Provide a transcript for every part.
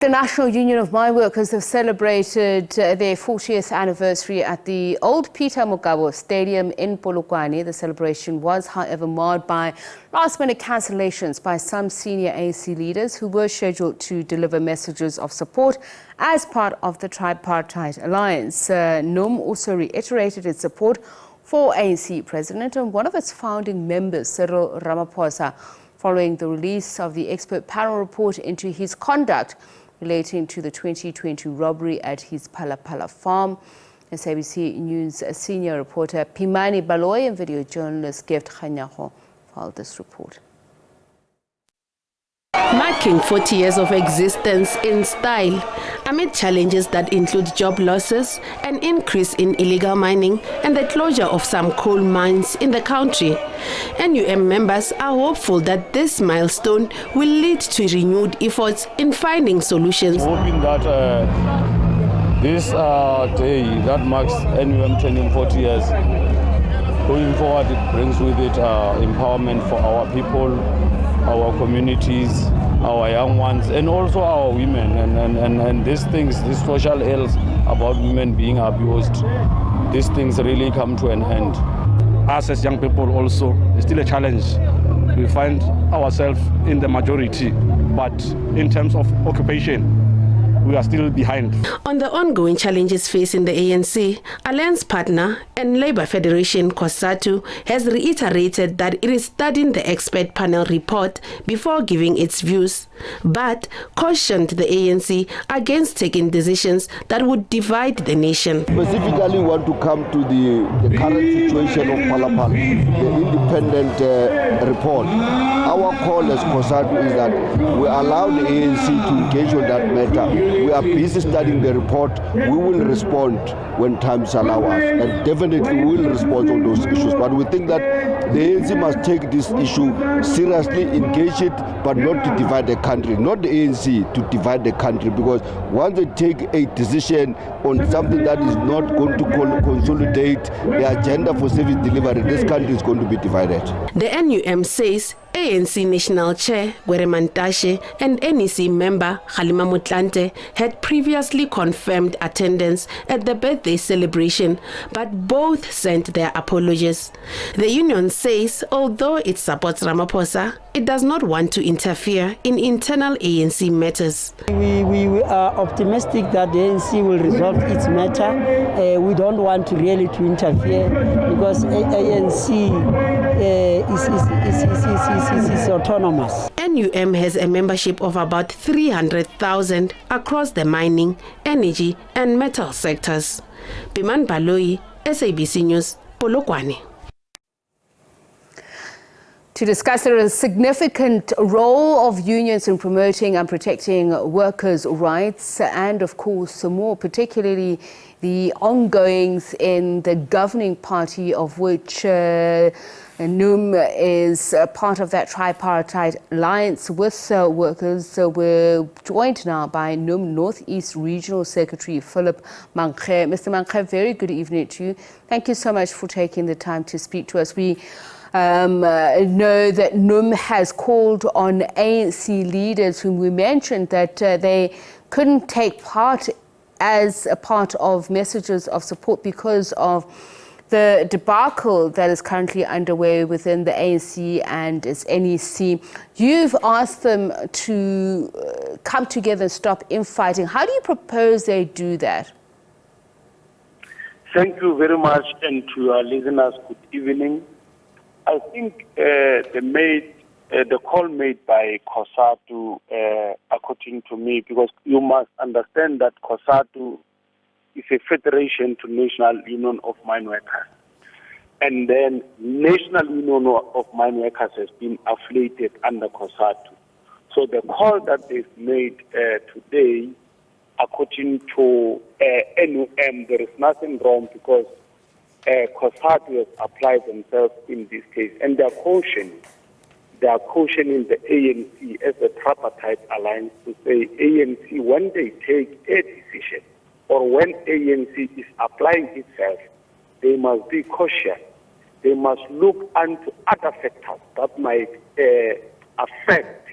The National Union of Mine Workers have celebrated their 40th anniversary at the old Peter Mokgabo Stadium in Polokwane. The celebration was, however, marred by last-minute cancellations by some senior ANC leaders who were scheduled to deliver messages of support as part of the tripartite alliance. NUM also reiterated its support for ANC President and one of its founding members, Cyril Ramaphosa, following the release of the expert panel report into his conduct relating to the 2020 robbery at his Palapala farm. SABC News senior reporter Pimani Baloy and video journalist Gift Khanyaho filed this report. Marking 40 years of existence in style, amid challenges that include job losses, an increase in illegal mining, and the closure of some coal mines in the country. NUM members are hopeful that this milestone will lead to renewed efforts in finding solutions. Hoping that this day that marks NUM turning 40 years, going forward, it brings with it empowerment for our people, our communities, our young ones, and also our women. And these things, this social ills about women being abused, these things really come to an end. Us as young people also, it's still a challenge. We find ourselves in the majority, but in terms of occupation, we are still behind. On the ongoing challenges facing the ANC, alliance partner and Labour Federation COSATU has reiterated that it is studying the expert panel report before giving its views, but cautioned the ANC against taking decisions that would divide the nation. Specifically want to come to the current situation of Palapala, the independent report. Our call as COSATU is that we allow the ANC to engage on that matter. We are busy studying the report. We will respond when times allow us, and definitely we will respond on those issues. But we think that the ANC must take this issue seriously, engage it, but not to divide the country, not the ANC to divide the country, because once they take a decision on something that is not going to consolidate the agenda for service delivery, this country is going to be divided. The NUM says ANC National Chair Gwere Mantashe and NEC member Kgalema Motlanthe had previously confirmed attendance at the birthday celebration, but both sent their apologies. The union says although it supports Ramaphosa, it does not want to interfere in internal ANC matters. We are optimistic that the ANC will resolve its matter. We don't want to really to interfere because ANC is autonomous. NUM has a membership of about 300,000 across the mining, energy and metal sectors. Piman Baloi, SABC News, Polokwane. To discuss the significant role of unions in promoting and protecting workers' rights and, of course, more particularly the ongoings in the governing party of which NUM is part of that tripartite alliance with workers. So we're joined now by NUM Northeast Regional Secretary Phillip Mankge. Mr. Mankge, very good evening to you. Thank you so much for taking the time to speak to us. We know that NUM has called on ANC leaders whom we mentioned that they couldn't take part as a part of messages of support because of the debacle that is currently underway within the ANC and its NEC. You've asked them to come together and stop infighting. How do you propose they do that? Thank you very much, and to our listeners, good evening. I think the call made by COSATU, according to me, because you must understand that COSATU is a federation to National Union of Mine Workers. And then National Union of Mine Workers has been affiliated under COSATU. So the call that they've made today, according to NUM, there is nothing wrong because COSATU has applied themselves in this case. And they are cautioning the ANC as a tripartite alliance to say ANC, when they take a decision or when ANC is applying itself, they must be cautious. They must look into other factors that might affect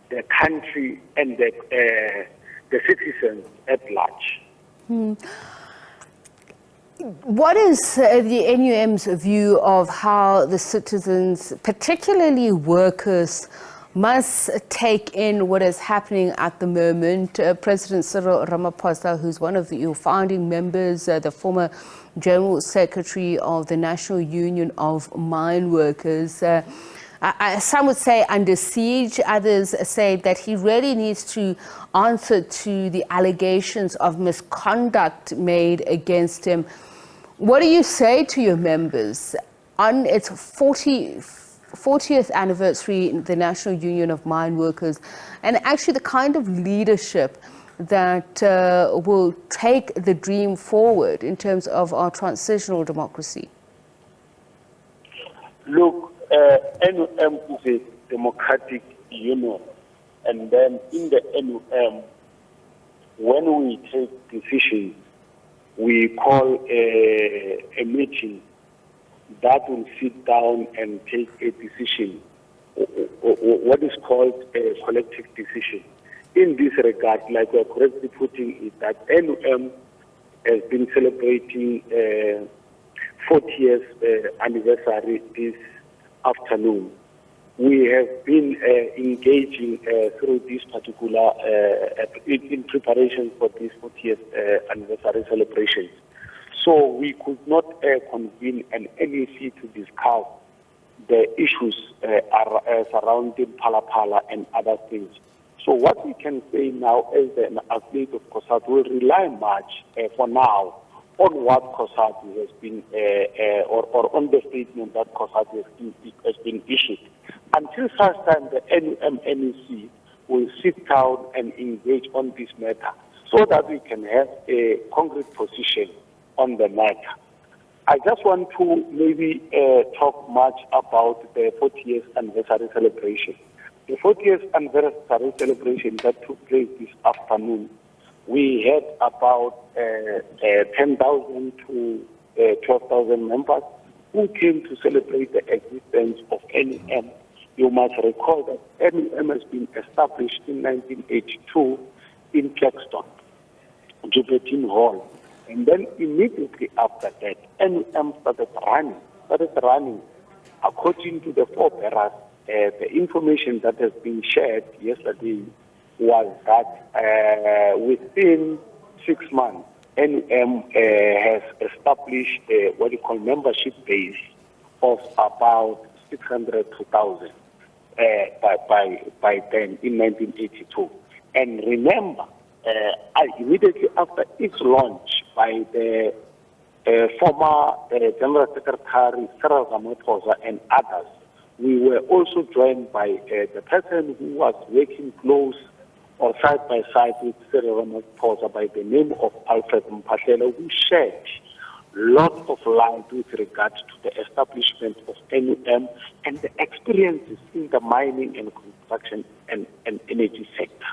the country and the citizens at large. What is the NUM's view of how the citizens, particularly workers, must take in what is happening at the moment? President Cyril Ramaphosa, who's one of your founding members, the former General Secretary of the National Union of Mine Workers, some would say under siege, others say that he really needs to answer to the allegations of misconduct made against him. What do you say to your members on its 40th anniversary in the National Union of Mine Workers, and actually the kind of leadership that will take the dream forward in terms of our transitional democracy? Look, NUM is a democratic union, and then in the NUM, when we take decisions, we call a meeting that will sit down and take a decision, what is called a collective decision. In this regard, like we are correctly putting it, that NUM has been celebrating 40th anniversary this afternoon. We have been engaging through this particular, in preparation for this 40th anniversary celebrations. So we could not convene an NEC to discuss the issues surrounding Phala and other things. So what we can say now as an athlete of COSATU will rely much for now on what COSATU has been, or on the statement that COSATU has been issued. Until such time, the NUM-NEC will sit down and engage on this matter so that we can have a concrete position on the matter. I just want to maybe talk much about the 40th anniversary celebration. The 40th anniversary celebration that took place this afternoon, we had about 10,000 to 12,000 members who came to celebrate the existence of NUM. You must recall that NUM has been established in 1982 in Caxton, Jubertine Hall. And then immediately after that, NUM started running according to the forebearers. The information that has been shared yesterday was that within 6 months, NUM has established what you call membership base of about 600 to 1,000 by then in 1982. And remember, immediately after its launch by the former General Secretary Cyril Ramaphosa and others, we were also joined by the person who was working close or side by side with Cyril Ramaphosa by the name of Alfred Mphahlele, who shed lots of light with regard to the establishment of NUM and the experiences in the mining and construction and energy sector.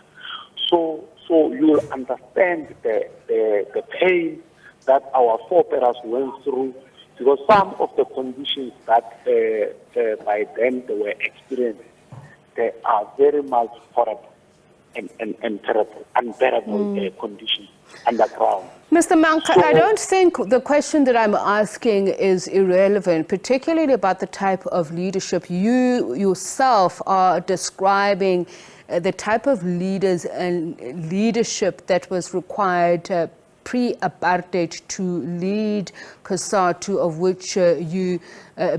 So you will understand the pain that our forebearers went through, because some of the conditions that by then they were experiencing, they are very much horrible and terrible, unbearable conditions underground. Mr. Mankge, I don't think the question that I'm asking is irrelevant, particularly about the type of leadership you yourself are describing, the type of leaders and leadership that was required pre-apartheid to lead COSATU, of which you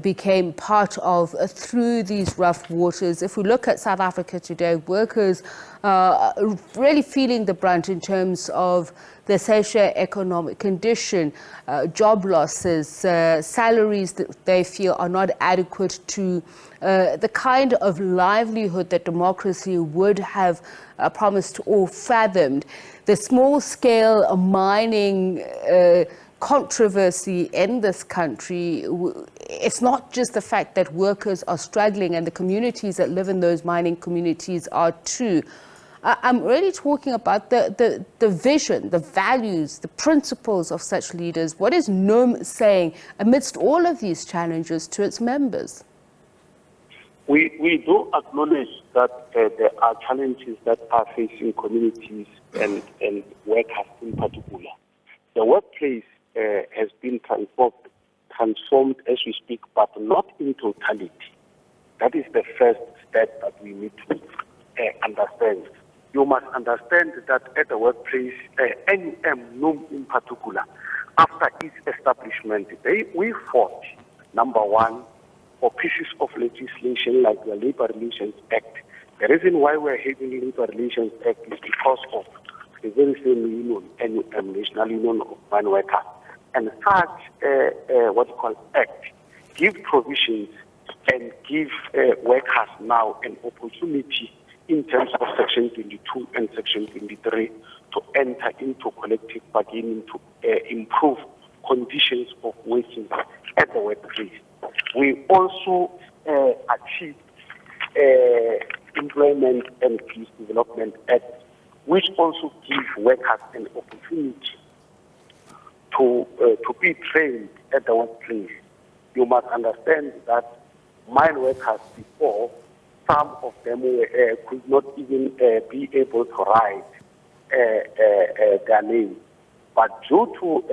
became part of through these rough waters. If we look at South Africa today, workers are really feeling the brunt in terms of the socio-economic condition, job losses, salaries that they feel are not adequate to the kind of livelihood that democracy would have promised or fathomed. The small-scale mining controversy in this country, it's not just the fact that workers are struggling and the communities that live in those mining communities are too. I'm really talking about the vision, the values, the principles of such leaders. What is NUM saying amidst all of these challenges to its members? We do acknowledge that there are challenges that are facing communities and workers in particular. The workplace has been transformed as we speak, but not in totality. That is the first step that we need to understand. You must understand that at the workplace, NUM in particular, after its establishment, we fought, number one, for pieces of legislation like the Labour Relations Act. The reason why we're having the Labour Relations Act is because of the very same union, NUM, National Union of Mine Workers. And such, act, give provisions and give workers now an opportunity in terms of Section 22 and Section 23 to enter into collective bargaining to improve conditions of working at the workplace. We also achieved Employment and Peace Development Act, which also gives workers an opportunity to be trained at the workplace. You must understand that mine workers before, some of them could not even be able to write their name. But due to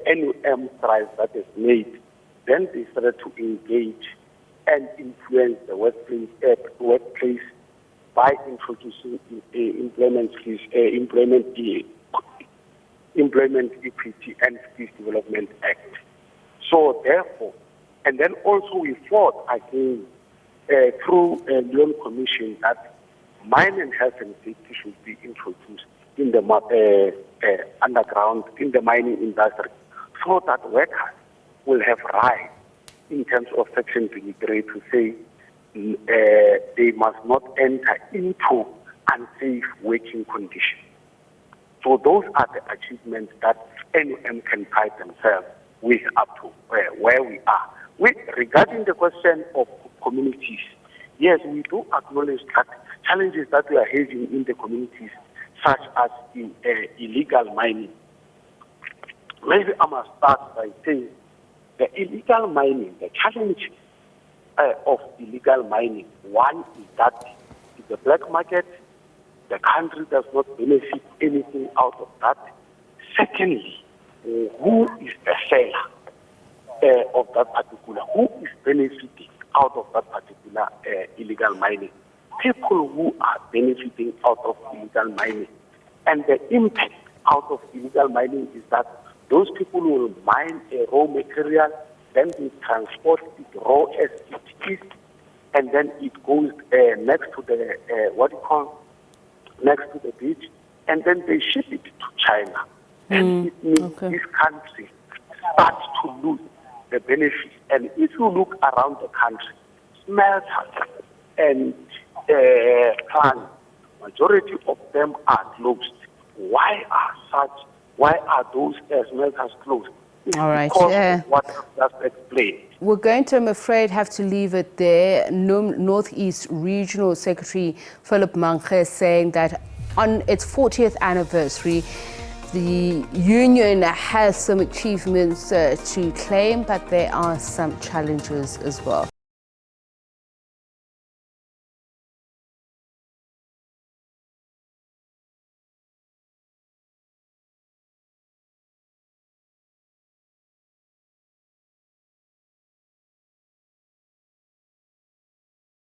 NUM strides that is made, then they started to engage and influence the workplace by introducing Employment Equity and Peace Development Act. So therefore, and then also we fought again through a Lyon Commission that mine and health and safety should be introduced in the underground, in the mining industry, so that workers will have rights in terms of Section 23 to say they must not enter into unsafe working conditions. So those are the achievements that NUM can pride themselves with up to where we are. Regarding the question of communities, yes, we do acknowledge that challenges that we are having in the communities, such as illegal mining. Maybe I must start by saying the illegal mining, the challenge of illegal mining, one is that it's a black market, the country does not benefit anything out of that. Secondly, who is the seller of that particular, who is benefiting out of that particular illegal mining? People who are benefiting out of illegal mining. And the impact out of illegal mining is that those people will mine a raw material, then they transport it raw as it is, and then it goes next to the, next to the beach, and then they ship it to China. And it means this country starts to lose the benefit. And if you look around the country, smelters and plants, majority of them are closed. Why are those smelters closed? It's all right. Because of what I've just explained. We're going to, I'm afraid, have to leave it there. Northeast Regional Secretary Phillip Mankge saying that on its 40th anniversary, the union has some achievements to claim, but there are some challenges as well.